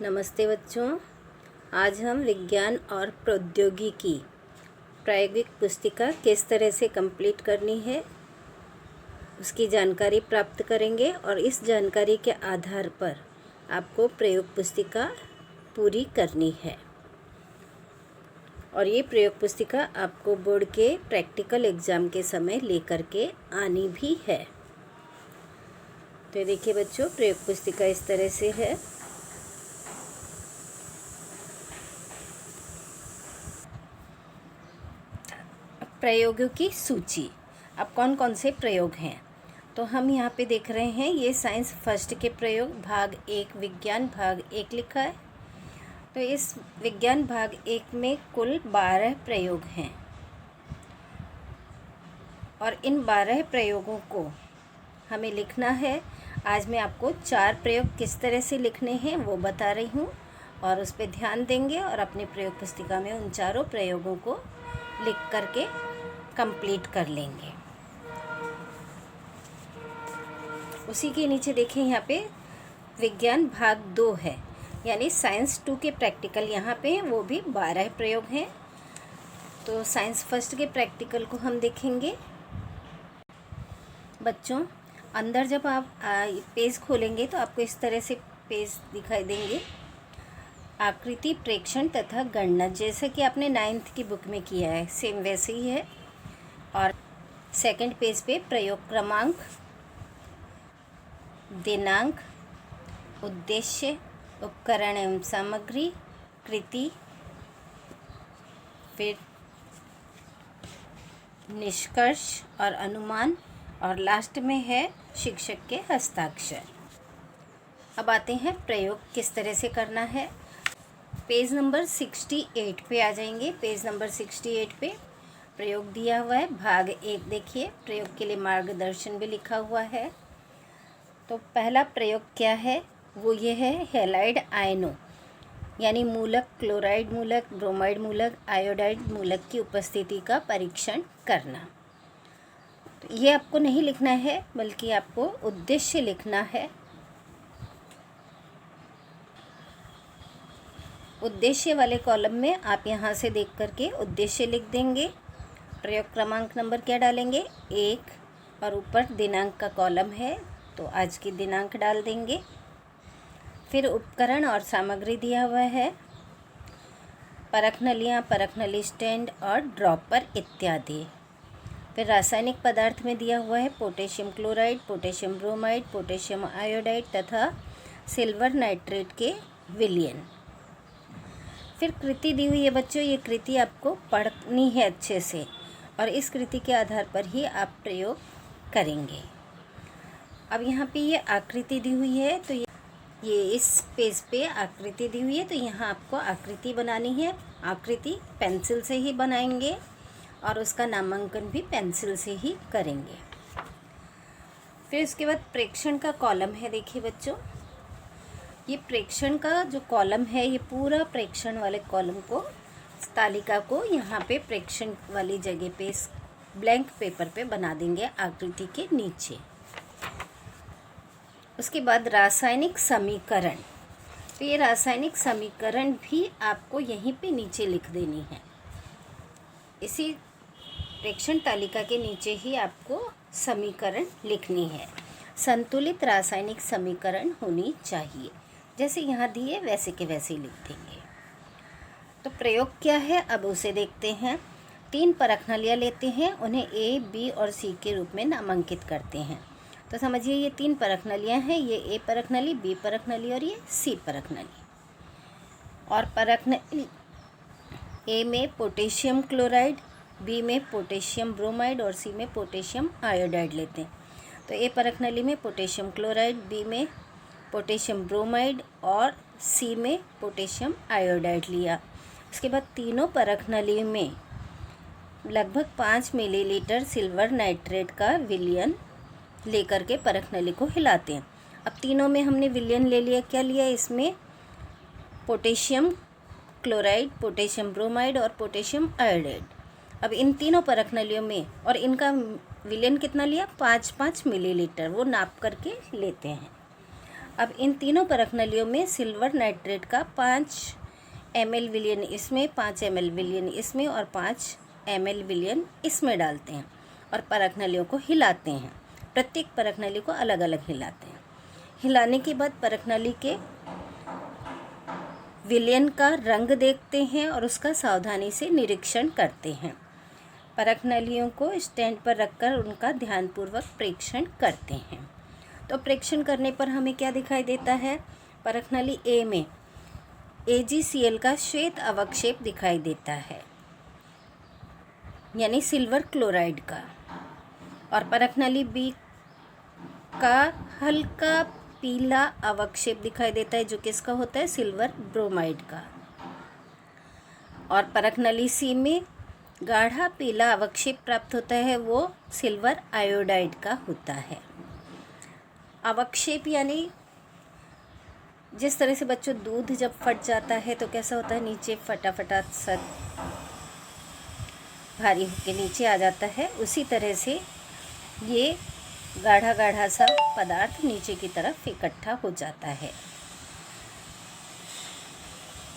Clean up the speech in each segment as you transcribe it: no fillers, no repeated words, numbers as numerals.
नमस्ते बच्चों। आज हम विज्ञान और प्रौद्योगिकी प्रायोगिक पुस्तिका किस तरह से कंप्लीट करनी है उसकी जानकारी प्राप्त करेंगे और इस जानकारी के आधार पर आपको प्रयोग पुस्तिका पूरी करनी है। और ये प्रयोग पुस्तिका आपको बोर्ड के प्रैक्टिकल एग्ज़ाम के समय लेकर के आनी भी है। तो देखिए बच्चों, प्रयोग पुस्तिका इस तरह से है। प्रयोगों की सूची। अब कौन कौन से प्रयोग हैं तो हम यहाँ पे देख रहे हैं। ये साइंस फर्स्ट के प्रयोग भाग 1 विज्ञान भाग 1 लिखा है। तो इस विज्ञान भाग 1 में कुल 12 प्रयोग हैं और इन 12 प्रयोगों को हमें लिखना है। आज मैं आपको 4 प्रयोग किस तरह से लिखने हैं वो बता रही हूँ और उस पर ध्यान देंगे और अपनी प्रयोग पुस्तिका में उन चारों प्रयोगों को लिख करके कंप्लीट कर लेंगे। उसी के नीचे देखें, यहाँ पे विज्ञान भाग 2 है, यानी साइंस 2 के प्रैक्टिकल यहाँ पे हैं, वो भी 12 प्रयोग हैं। तो साइंस फर्स्ट के प्रैक्टिकल को हम देखेंगे। बच्चों, अंदर जब आप पेज खोलेंगे तो आपको इस तरह से पेज दिखाई देंगे। आकृति, प्रेक्षण तथा गणना, जैसे कि आपने 9th की बुक में किया है सेम वैसे ही है। और सेकंड पेज पे प्रयोग क्रमांक, दिनांक, उद्देश्य, उपकरण एवं सामग्री, कृति, फिर निष्कर्ष और अनुमान, और लास्ट में है शिक्षक के हस्ताक्षर। अब आते हैं प्रयोग किस तरह से करना है। पेज नंबर 68 पे आ जाएंगे। पेज नंबर 68 पे प्रयोग दिया हुआ है भाग 1। देखिए, प्रयोग के लिए मार्गदर्शन भी लिखा हुआ है। तो पहला प्रयोग क्या है, वो ये है हैलाइड आयनों यानी मूलक, क्लोराइड मूलक, ब्रोमाइड मूलक, आयोडाइड मूलक की उपस्थिति का परीक्षण करना। तो ये आपको नहीं लिखना है बल्कि आपको उद्देश्य लिखना है। उद्देश्य वाले कॉलम में आप यहाँ से देख करके उद्देश्य लिख देंगे। प्रयोग क्रमांक नंबर क्या डालेंगे, 1, और ऊपर दिनांक का कॉलम है तो आज की दिनांक डाल देंगे। फिर उपकरण और सामग्री दिया हुआ है, परख नलियाँ, परख नली स्टैंड और ड्रॉपर इत्यादि। फिर रासायनिक पदार्थ में दिया हुआ है potassium chloride, potassium bromide, potassium iodide तथा सिल्वर नाइट्रेट के विलयन। फिर कृति दी हुई है बच्चों, ये कृति आपको पढ़नी है अच्छे से और इस कृति के आधार पर ही आप प्रयोग करेंगे। अब यहाँ पे ये आकृति दी हुई है, तो ये इस पेज पे आकृति दी हुई है, तो यहाँ आपको आकृति बनानी है। आकृति पेंसिल से ही बनाएंगे और उसका नामांकन भी पेंसिल से ही करेंगे। फिर उसके बाद प्रेक्षण का कॉलम है। देखिए बच्चों, ये प्रेक्षण का जो कॉलम है, ये पूरा प्रेक्षण वाले कॉलम को, तालिका को यहाँ पे प्रेक्षण वाली जगह पे ब्लैंक पेपर पे बना देंगे आकृति के नीचे। उसके बाद रासायनिक समीकरण, तो ये रासायनिक समीकरण भी आपको यहीं पे नीचे लिख देनी है। इसी प्रेक्षण तालिका के नीचे ही आपको समीकरण लिखनी है। संतुलित रासायनिक समीकरण होनी चाहिए, जैसे यहाँ दिए वैसे के वैसे ही लिख देंगे। तो प्रयोग क्या है अब उसे देखते हैं। 3 परख नलियाँ लेते हैं, उन्हें ए, बी और सी के रूप में नामांकित करते हैं। तो समझिए ये 3 परख नलियाँ हैं, ये ए परख नली, बी परख नली और ये सी परख नली। और परख नली ए में पोटेशियम क्लोराइड, बी में पोटेशियम ब्रोमाइड और सी में पोटेशियम आयोडाइड लेते हैं। तो ए परख नली में पोटेशियम क्लोराइड, बी में पोटेशियम ब्रोमाइड और सी में पोटेशियम आयोडाइड लिया। उसके बाद तीनों परख नली में लगभग 5 मिलीलीटर सिल्वर नाइट्रेट का विलयन लेकर के परख नली को हिलाते हैं। अब तीनों में हमने विलयन ले लिया, क्या लिया, इसमें पोटेशियम क्लोराइड, पोटेशियम ब्रोमाइड और पोटेशियम आयोडाइड। अब इन तीनों परख नलियों में और इनका विलयन कितना लिया, 5-5 मिलीलीटर, वो नाप करके लेते हैं। अब इन तीनों परख नलियों में सिल्वर नाइट्रेट का 5 ml विलयन इसमें, 5 ml विलयन इसमें और 5 ml विलयन इसमें डालते हैं और परख नलियों को हिलाते हैं। प्रत्येक परख नली को अलग अलग हिलाते हैं। हिलाने के बाद परख नली के विलयन का रंग देखते हैं और उसका सावधानी से निरीक्षण करते हैं। परख नलियों को स्टैंड पर रखकर उनका ध्यानपूर्वक प्रेक्षण करते हैं। तो प्रेक्षण करने पर हमें क्या दिखाई देता है? परख नली ए में AgCl का श्वेत अवक्षेप दिखाई देता है, यानी सिल्वर क्लोराइड का। और परख नली बी का हल्का पीला अवक्षेप दिखाई देता है, जो किसका होता है? सिल्वर ब्रोमाइड का। और परख नली सी में गाढ़ा पीला अवक्षेप प्राप्त होता है, वो सिल्वर आयोडाइड का होता है। अवक्षेप यानी जिस तरह से बच्चों दूध जब फट जाता है तो कैसा होता है? नीचे फटाफटा सा भारी होकर नीचे आ जाता है, उसी तरह से ये गाढ़ा गाढ़ा सा पदार्थ नीचे की तरफ इकट्ठा हो जाता है।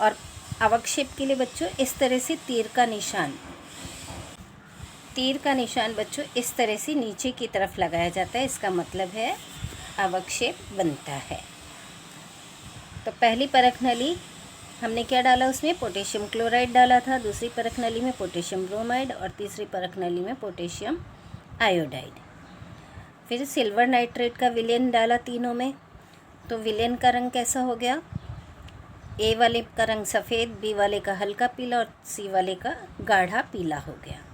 और अवक्षेप के लिए बच्चों इस तरह से तीर का निशान बच्चों इस तरह से नीचे की तरफ लगाया जाता है। इसका मतलब है अवक्षेप बनता है। तो पहली परख नली हमने क्या डाला? उसमें पोटेशियम क्लोराइड डाला था, दूसरी परख नली में पोटेशियम ब्रोमाइड और तीसरी परख नली में पोटेशियम आयोडाइड। फिर सिल्वर नाइट्रेट का विलयन डाला तीनों में, तो विलयन का रंग कैसा हो गया? ए वाले का रंग सफ़ेद, बी वाले का हल्का पीला और सी वाले का गाढ़ा पीला हो गया।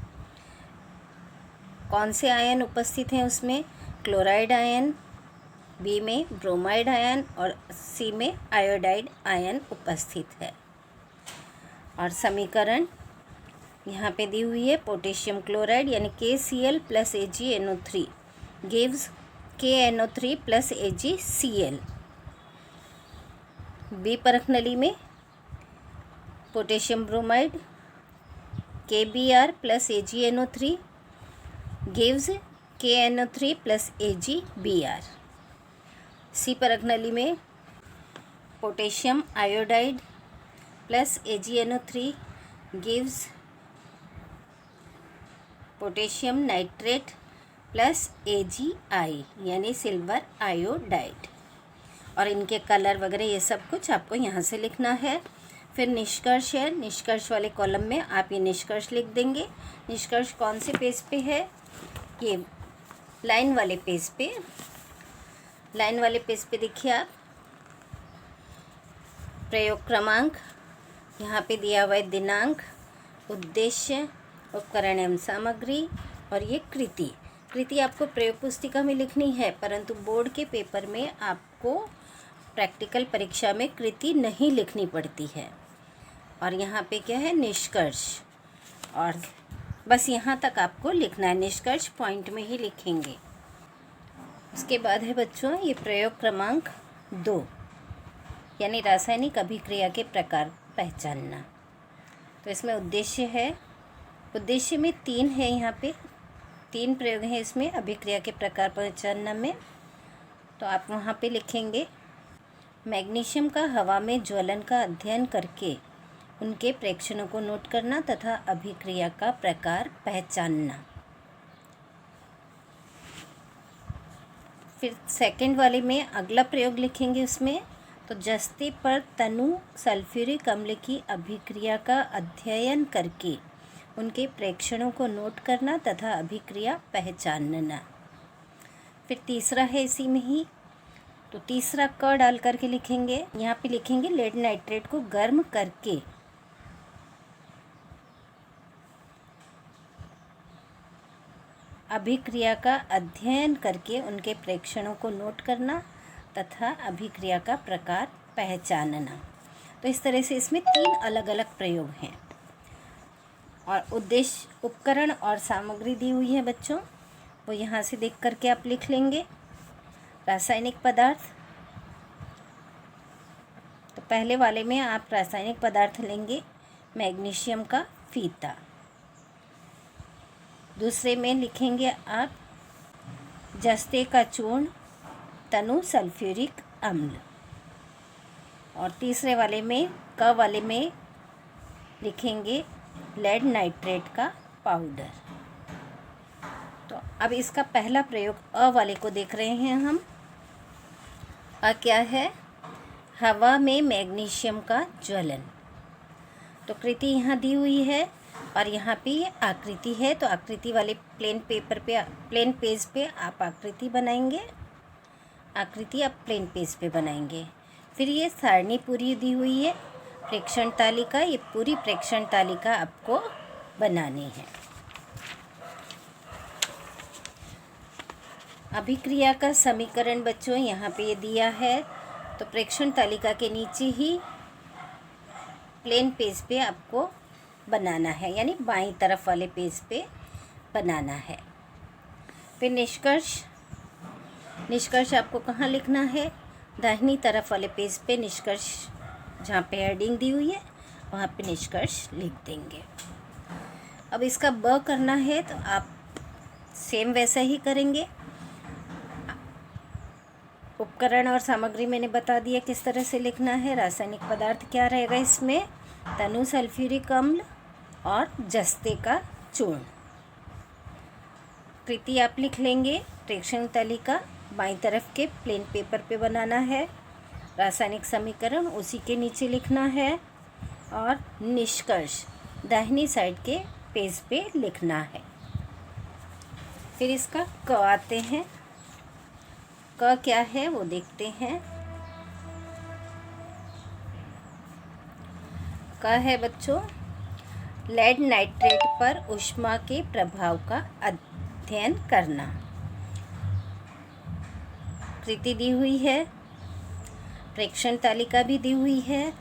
कौन से आयन उपस्थित हैं उसमें? क्लोराइड आयन, बी में ब्रोमाइड आयन और सी में आयोडाइड आयन उपस्थित है। और समीकरण यहाँ पे दी हुई है। पोटेशियम क्लोराइड यानी KCl + AgNO3 gives KNO3 + AgCl। B परख नली में potassium bromide KBr + AgNO3 gives KNO3 + AgBr। C परख नली में potassium iodide + AgNO3 gives potassium nitrate + AgI यानी सिल्वर आयोडाइड। और इनके कलर वगैरह ये सब कुछ आपको यहाँ से लिखना है। फिर निष्कर्ष है, निष्कर्ष वाले कॉलम में आप ये निष्कर्ष लिख देंगे। निष्कर्ष कौन से पेज पे है? ये लाइन वाले पेज पे। लाइन वाले पेज पे देखिए आप, प्रयोग क्रमांक, यहाँ पे दिया हुआ है दिनांक, उद्देश्य, उपकरण एवं सामग्री और ये कृति आपको प्रयोग पुस्तिका में लिखनी है, परंतु बोर्ड के पेपर में आपको प्रैक्टिकल परीक्षा में कृति नहीं लिखनी पड़ती है। और यहाँ पे क्या है? निष्कर्ष। और बस यहाँ तक आपको लिखना है, निष्कर्ष पॉइंट में ही लिखेंगे। उसके बाद है बच्चों ये प्रयोग क्रमांक 2 यानी रासायनिक अभिक्रिया के प्रकार पहचानना। तो इसमें उद्देश्य है, उद्देश्य में 3 है, यहाँ पे 3 प्रयोग हैं इसमें अभिक्रिया के प्रकार पहचानना में। तो आप वहाँ पे लिखेंगे मैग्नीशियम का हवा में ज्वलन का अध्ययन करके उनके प्रेक्षणों को नोट करना तथा अभिक्रिया का प्रकार पहचानना। फिर सेकंड वाले में अगला प्रयोग लिखेंगे उसमें, तो जस्ते पर तनु सल्फ्यूरिक अम्ल की अभिक्रिया का अध्ययन करके उनके प्रेक्षणों को नोट करना तथा अभिक्रिया पहचानना। फिर तीसरा है इसी में ही, तो तीसरा क डाल करके लिखेंगे, यहाँ पे लिखेंगे लेड नाइट्रेट को गर्म करके अभिक्रिया का अध्ययन करके उनके प्रेक्षणों को नोट करना तथा अभिक्रिया का प्रकार पहचानना। तो इस तरह से इसमें 3 अलग अलग प्रयोग हैं। और उद्देश्य, उपकरण और सामग्री दी हुई है बच्चों, वो यहाँ से देख करके आप लिख लेंगे। रासायनिक पदार्थ, तो पहले वाले में आप रासायनिक पदार्थ लेंगे मैग्नीशियम का फीता। दूसरे में लिखेंगे आप जस्ते का चूर्ण तनु सल्फ्यूरिक अम्ल, और तीसरे वाले में क वाले में लिखेंगे लेड नाइट्रेट का पाउडर। तो अब इसका पहला प्रयोग अ वाले को देख रहे हैं हम। अ क्या है? हवा में मैग्नीशियम का ज्वलन। तो कृति यहाँ दी हुई है और यहाँ पे ये आकृति है, तो आकृति वाले प्लेन पेज पे आप आकृति बनाएंगे, आकृति आप प्लेन पेज पे बनाएंगे। फिर ये सारणी पूरी दी हुई है प्रेक्षण तालिका, ये पूरी प्रेक्षण तालिका आपको बनानी है। अभिक्रिया का समीकरण बच्चों यहाँ पे ये दिया है, तो प्रेक्षण तालिका के नीचे ही प्लेन पेज पे आपको बनाना है, यानी बाईं तरफ वाले पेज पे बनाना है। फिर निष्कर्ष आपको कहाँ लिखना है? दाहिनी तरफ वाले पेज पे निष्कर्ष, जहाँ पे हेडिंग दी हुई है वहाँ पे निष्कर्ष लिख देंगे। अब इसका ब करना है तो आप सेम वैसा ही करेंगे। उपकरण और सामग्री मैंने बता दिया किस तरह से लिखना है। रासायनिक पदार्थ क्या रहेगा इसमें? तनु सल्फ्यूरिक अम्ल और जस्ते का चूर्ण। कृति आप लिख लेंगे, प्रेक्षण तालिका बाईं तरफ के प्लेन पेपर पे बनाना है, रासायनिक समीकरण उसी के नीचे लिखना है और निष्कर्ष दाहिनी साइड के पेज पे लिखना है। फिर इसका क आते हैं। क क्या है वो देखते हैं। क है बच्चों लेड नाइट्रेट पर ऊष्मा के प्रभाव का अध्ययन करना। कृति दी हुई है, प्रेक्षण तालिका भी दी हुई है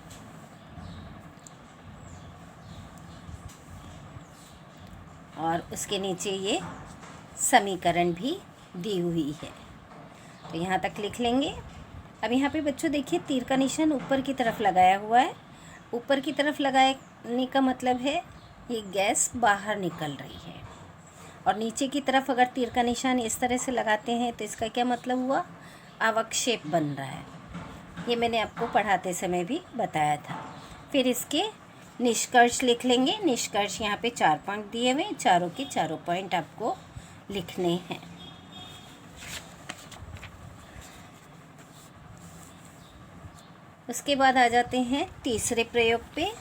और उसके नीचे ये समीकरण भी दी हुई है। तो यहाँ तक लिख लेंगे। अब यहाँ पे बच्चों देखिए तीर का निशान ऊपर की तरफ लगाया हुआ है। ऊपर की तरफ लगाने का मतलब है ये गैस बाहर निकल रही है, और नीचे की तरफ अगर तीर का निशान इस तरह से लगाते हैं तो इसका क्या मतलब हुआ? अवक्षेप बन रहा है। ये मैंने आपको पढ़ाते समय भी बताया था। फिर इसके निष्कर्ष लिख लेंगे। निष्कर्ष यहाँ पे 4 पॉइंट दिए हुए, चारों के चारों पॉइंट आपको लिखने हैं। उसके बाद आ जाते हैं तीसरे प्रयोग पे।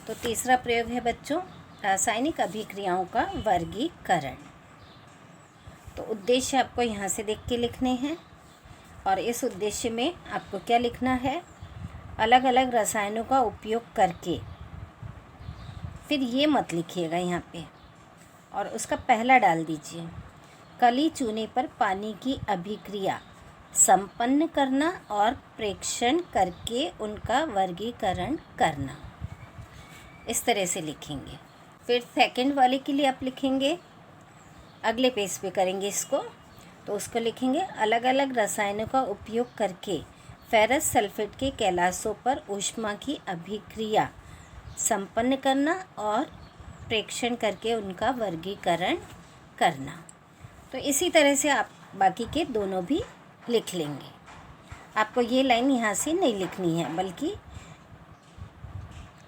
तो तीसरा प्रयोग है बच्चों रासायनिक अभिक्रियाओं का वर्गीकरण। तो उद्देश्य आपको यहाँ से देख के लिखने हैं, और इस उद्देश्य में आपको क्या लिखना है? अलग अलग रसायनों का उपयोग करके। फिर ये मत लिखिएगा यहाँ पे, और उसका पहला डाल दीजिए। कली चूने पर पानी की अभिक्रिया संपन्न करना और प्रेक्षण करके उनका वर्गीकरण करना। इस तरह से लिखेंगे। फिर सेकंड वाले के लिए आप लिखेंगे, अगले पेज पे करेंगे इसको, तो उसको लिखेंगे अलग अलग रसायनों का उपयोग करके फेरस सल्फेट के कैलाशों पर ऊष्मा की अभिक्रिया संपन्न करना और प्रेक्षण करके उनका वर्गीकरण करना। तो इसी तरह से आप बाकी के दोनों भी लिख लेंगे। आपको ये लाइन यहाँ से नहीं लिखनी है, बल्कि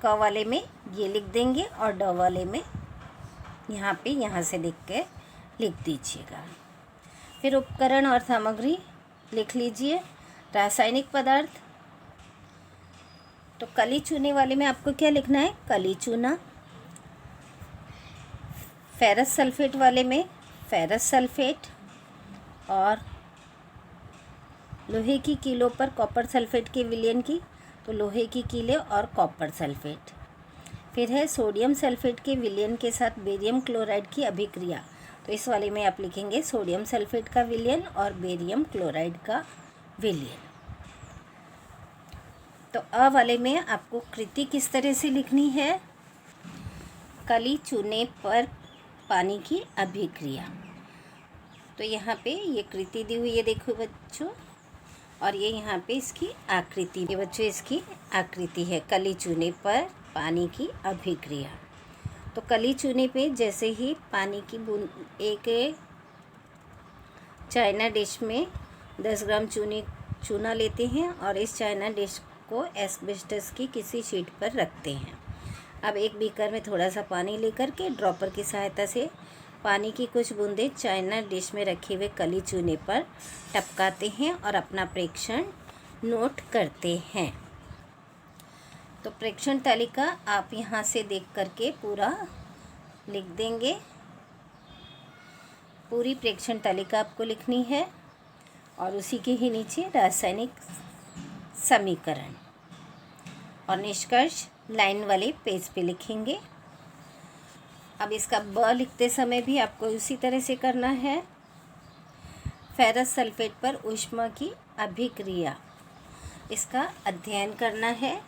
क वाले में ये लिख देंगे और ड वाले में यहाँ से लिख के लिख दीजिएगा। फिर उपकरण और सामग्री लिख लीजिए। रासायनिक पदार्थ, तो कली चूने वाले में आपको क्या लिखना है? कली चूना। फेरस सल्फेट वाले में फेरस सल्फेट, और लोहे की कीलों पर कॉपर सल्फेट के विलयन की, तो लोहे की कीलें और कॉपर सल्फेट। फिर है सोडियम सल्फेट के विलयन के साथ बेरियम क्लोराइड की अभिक्रिया, तो इस वाले में आप लिखेंगे सोडियम सल्फेट का विलयन और बेरियम क्लोराइड का विलयन। तो अ वाले में आपको कृति किस तरह से लिखनी है? कली चूने पर पानी की अभिक्रिया। तो यहाँ पे ये कृति दी हुई है, देखो बच्चों, और ये यहाँ पे इसकी आकृति, ये बच्चों इसकी आकृति है, कली चूने पर पानी की अभिक्रिया। तो कली चूने पे जैसे ही पानी की बूंद, एक चाइना डिश में 10 ग्राम चूने चूना लेते हैं और इस चाइना डिश को एस्बेस्टस की किसी शीट पर रखते हैं। अब एक बीकर में थोड़ा सा पानी लेकर के ड्रॉपर की सहायता से पानी की कुछ बूंदें चाइना डिश में रखे हुए कली चूने पर टपकाते हैं और अपना प्रेक्षण नोट करते हैं। तो प्रेक्षण तालिका आप यहाँ से देख करके पूरा लिख देंगे। पूरी प्रेक्षण तालिका आपको लिखनी है और उसी के ही नीचे रासायनिक समीकरण और निष्कर्ष लाइन वाले पेज पे लिखेंगे। अब इसका ब लिखते समय भी आपको उसी तरह से करना है। फेरस सल्फेट पर ऊष्मा की अभिक्रिया, इसका अध्ययन करना है।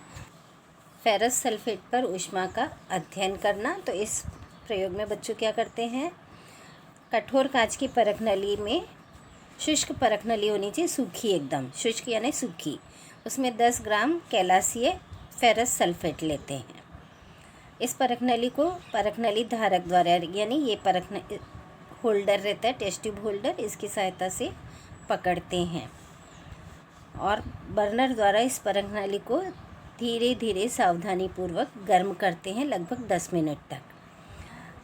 फेरस सल्फेट पर ऊष्मा का अध्ययन करना। तो इस प्रयोग में बच्चों क्या करते हैं, कठोर कांच की परख नली में शुष्क परख नली होनी चाहिए, सूखी एकदम, शुष्क यानी सूखी, उसमें 10 ग्राम कैलासीय फेरस सल्फेट लेते हैं। इस परख नली को परख नली धारक द्वारा, यानी ये परख होल्डर रहता है, टेस्ट ट्यूब होल्डर, इसकी सहायता से पकड़ते हैं और बर्नर द्वारा इस परख नली को धीरे धीरे सावधानीपूर्वक गर्म करते हैं लगभग 10 मिनट तक।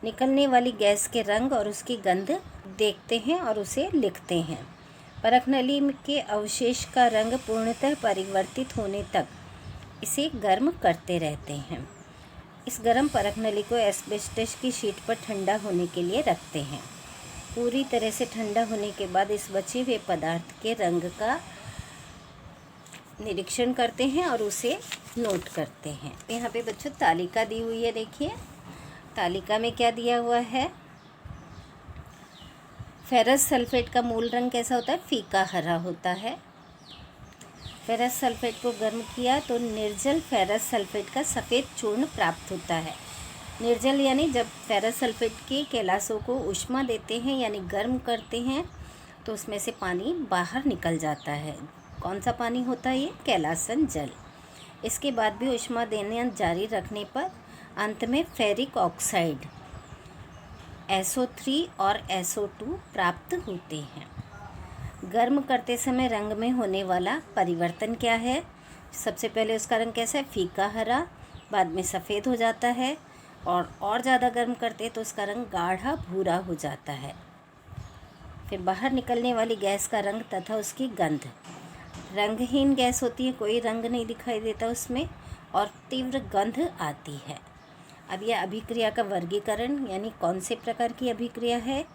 निकलने वाली गैस के रंग और उसकी गंध देखते हैं और उसे लिखते हैं। परख नली के अवशेष का रंग पूर्णतः परिवर्तित होने तक इसे गर्म करते रहते हैं। इस गर्म परख नली को एस्बेस्टस की शीट पर ठंडा होने के लिए रखते हैं। पूरी तरह से ठंडा होने के बाद इस बचे हुए पदार्थ के रंग का निरीक्षण करते हैं और उसे नोट करते हैं। यहाँ पे बच्चों तालिका दी हुई है, देखिए तालिका में क्या दिया हुआ है। फेरस सल्फेट का मूल रंग कैसा होता है, फीका हरा होता है। फेरस सल्फेट को गर्म किया तो निर्जल फेरस सल्फेट का सफ़ेद चूर्ण प्राप्त होता है। निर्जल यानी जब फेरस सल्फेट के कैलाशों को ऊष्मा देते हैं यानी गर्म करते हैं तो उसमें से पानी बाहर निकल जाता है। कौन सा पानी होता है ये, कैलासन जल। इसके बाद भी ऊष्मा देने जारी रखने पर अंत में फेरिक ऑक्साइड SO3 और SO2 प्राप्त होते हैं। गर्म करते समय रंग में होने वाला परिवर्तन क्या है, सबसे पहले उसका रंग कैसा है, फीका हरा, बाद में सफ़ेद हो जाता है और ज़्यादा गर्म करते हैं तो उसका रंग गाढ़ा भूरा हो जाता है। फिर बाहर निकलने वाली गैस का रंग तथा उसकी गंध, रंगहीन गैस होती है, कोई रंग नहीं दिखाई देता उसमें और तीव्र गंध आती है। अब यह अभिक्रिया का वर्गीकरण यानी कौन से प्रकार की अभिक्रिया है,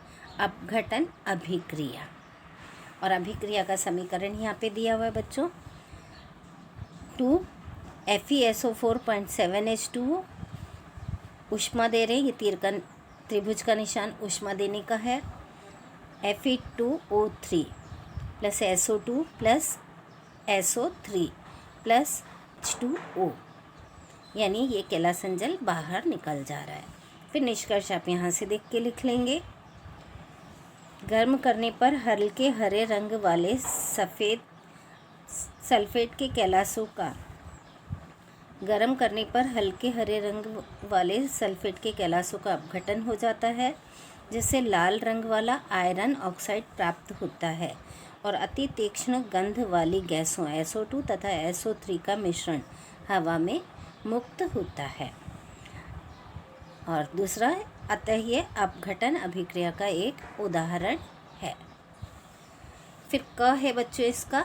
अपघटन अभिक्रिया। और अभिक्रिया का समीकरण यहाँ पे दिया हुआ है बच्चों, 2FeSO4.7H2O, ऊष्मा दे रहे हैं, ये तीर का त्रिभुज का निशान ऊष्मा देने का है। Fe2O3 plus SO2 plus SO3 plus H2O, यानी ये कैलासन जल बाहर निकल जा रहा है। फिर निष्कर्ष आप यहाँ से देख के लिख लेंगे। गर्म करने पर हल्के हरे रंग वाले सफ़ेद सल्फेट के कैलाशों का गर्म करने पर हल्के हरे रंग वाले सल्फेट के कैलाशों का अपघटन हो जाता है, जिससे लाल रंग वाला आयरन ऑक्साइड प्राप्त होता है और अति तीक्ष्ण गंध वाली गैसों SO2 तथा SO3 का मिश्रण हवा में मुक्त होता है। और दूसरा, अतः ये अपघटन अभिक्रिया का एक उदाहरण है। फिर क है बच्चों इसका,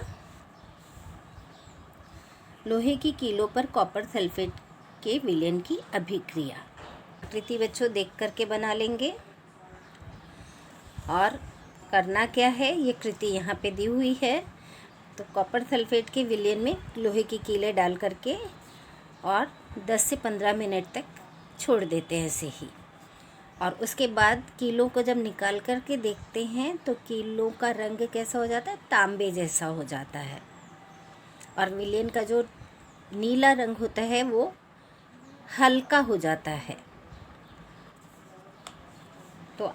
लोहे की कीलों पर कॉपर सल्फेट के विलयन की अभिक्रिया। आकृति बच्चों देख करके बना लेंगे और करना क्या है, ये कृति यहाँ पे दी हुई है। तो कॉपर सल्फेट के विलयन में लोहे की कीलें डाल करके और 10 से 15 मिनट तक छोड़ देते हैं ऐसे ही। और उसके बाद कीलों को जब निकाल कर के देखते हैं तो कीलों का रंग कैसा हो जाता है, तांबे जैसा हो जाता है और विलयन का जो नीला रंग होता है वो हल्का हो जाता है। तो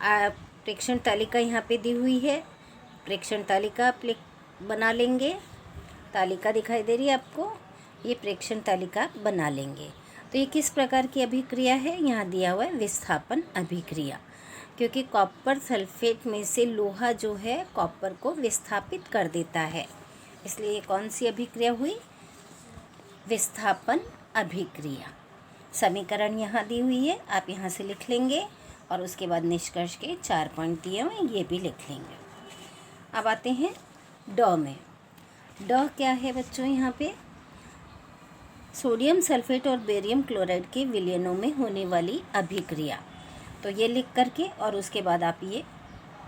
प्रेक्षण तालिका यहाँ पे दी हुई है, प्रेक्षण तालिका आप बना लेंगे। तालिका दिखाई दे रही है आपको, ये प्रेक्षण तालिका बना लेंगे। तो ये किस प्रकार की अभिक्रिया है, यहाँ दिया हुआ है विस्थापन अभिक्रिया, क्योंकि कॉपर सल्फेट में से लोहा जो है कॉपर को विस्थापित कर देता है। इसलिए ये कौन सी अभिक्रिया हुई? विस्थापन अभिक्रिया। समीकरण यहाँ दी हुई है, आप यहाँ से लिख लेंगे और उसके बाद निष्कर्ष के 4 पॉइंट दिए हुए ये भी लिख लेंगे। अब आते हैं ड में। ड क्या है बच्चों? यहाँ पे सोडियम सल्फेट और बेरियम क्लोराइड के विलयनों में होने वाली अभिक्रिया। तो ये लिख करके और उसके बाद आप ये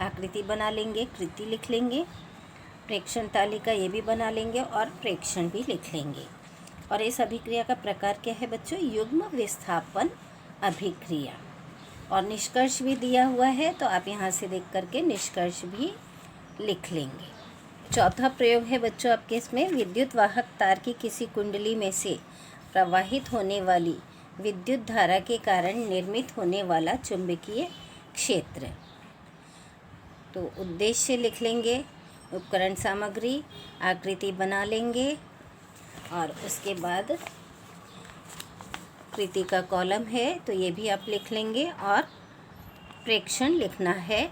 आकृति बना लेंगे, कृति लिख लेंगे, प्रेक्षण तालिका ये भी बना लेंगे और प्रेक्षण भी लिख लेंगे। और इस अभिक्रिया का प्रकार क्या है बच्चों? युग्म विस्थापन अभिक्रिया। और निष्कर्ष भी दिया हुआ है, तो आप यहाँ से देख करके निष्कर्ष भी लिख लेंगे। चौथा प्रयोग है बच्चों आपके इसमें, विद्युत वाहक तार की किसी कुंडली में से प्रवाहित होने वाली विद्युत धारा के कारण निर्मित होने वाला चुंबकीय क्षेत्र। तो उद्देश्य लिख लेंगे, उपकरण सामग्री, आकृति बना लेंगे और उसके बाद कृति का कॉलम है तो ये भी आप लिख लेंगे और प्रेक्षण लिखना है।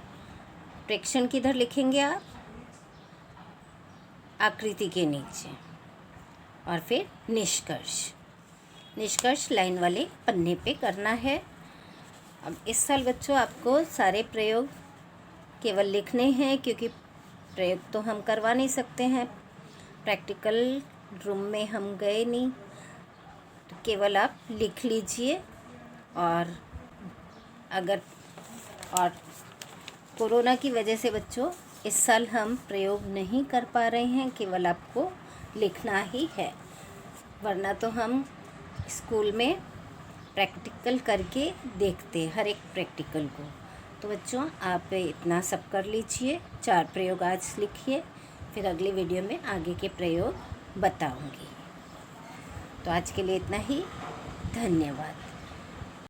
प्रेक्षण किधर लिखेंगे आप? आकृति के नीचे। और फिर निष्कर्ष लाइन वाले पन्ने पे करना है। अब इस साल बच्चों आपको सारे प्रयोग केवल लिखने हैं, क्योंकि प्रयोग तो हम करवा नहीं सकते हैं, प्रैक्टिकल रूम में हम गए नहीं, तो केवल आप लिख लीजिए। और कोरोना की वजह से बच्चों इस साल हम प्रयोग नहीं कर पा रहे हैं, केवल आपको लिखना ही है, वरना तो हम स्कूल में प्रैक्टिकल करके देखते हर एक प्रैक्टिकल को। तो बच्चों आप इतना सब कर लीजिए, 4 प्रयोग आज लिखिए, फिर अगली वीडियो में आगे के प्रयोग बताऊंगी। तो आज के लिए इतना ही, धन्यवाद।